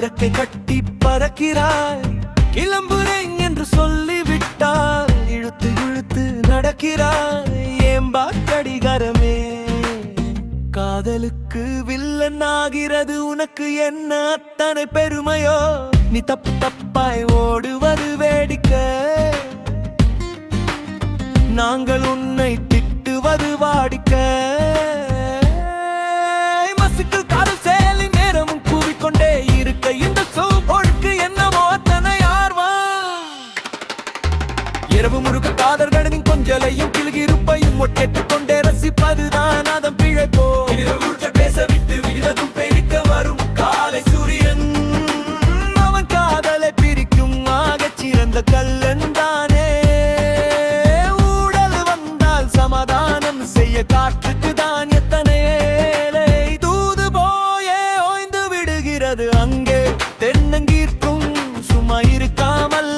இறக்கை கட்டி பறக்கிறாய். கிளம்புறேன் என்று சொல்லிவிட்டால் இழுத்து இழுத்து நடக்கிறாய். ஏம்பா கடிகாரமே, காதலுக்கு வில்லன் ஆகிறது உனக்கு என்ன அத்தனை பெருமையோ? நீ தப்பு தப்பாய் ஓடுவது வேடிக்கை, நாங்கள் உன்னை திட்டுவது வாடிக்கை. மசுக்கு காதல் சேலி நேரமும் கூவிக்கொண்டே இருக்க இந்த சூப்பொழுக்கு என்னமோ அத்தனை ஆர்வம். இரவு முழுக்க காதல்களின் கொஞ்சலையும் கிளுகிருப்பையும் ஒட்டேற்றுக் கொண்டே ரசிப்பதுதான் அதன் பிழைப்போ. பேச விட்டு விடுவதும் பெருக்க வரும் காலை சூரியன், அவன் காதலை பிரிக்கும் ஆகச் சிறந்த கல்லன் தானே. ஊடல் வந்தால் சமாதானம் செய்ய காற்றுக்கு தான் எத்தனை ஏழை. தூது போயே ஓய்ந்து விடுகிறது அங்கே தென்னங்கீர்க்கும் சும்மா இருக்காமல்.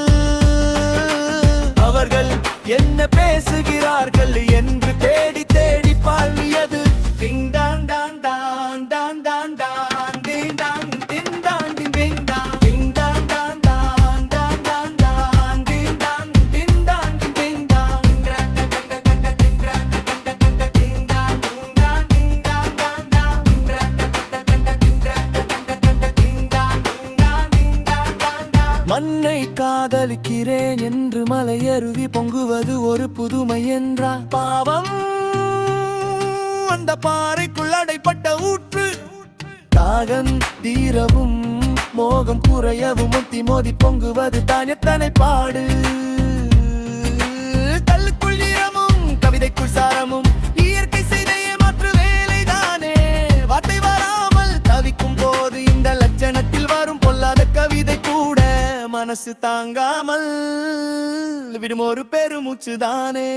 அவர்கள் என்ன பேசுகிறார்கள் என்று தேடி தேடி பாலியது. டிங் டான் டான் டான் டான் டான் டான் டிங் டான் டிங் டான் டிங் டான் டிங் டான் டான் டான் டான் டான் டான் டிங் டான் டிங் டான் டிங் டான் டிங் டான் டிங் டான் டிங் டான் டிங் டான். மண்ணை காதலிக்கிறேன் என்று மலையருவி பொங்குவது ஒரு புதுமை என்றார். பாவம் அந்த பாறைக்குள் அடைப்பட்ட ஊற்று. தாகம் தீரவும் மோகம் குறையவும் முத்தி மோதி பொங்குவது தான் எத்தனை பாடு. கல்லுக்குள் ஈரமும் கவிதைக்குள் சாரமும் இயற்கை செய்த ஏமாற்று வேலைதானே. வார்த்தை வராமல் தவிக்கும் போது இந்த லட்சணத்தில் வரும் பொல்லாத கவிதை கூட மனசு தாங்காமல் விடும் ஒரு பெருமூச்சுதானே.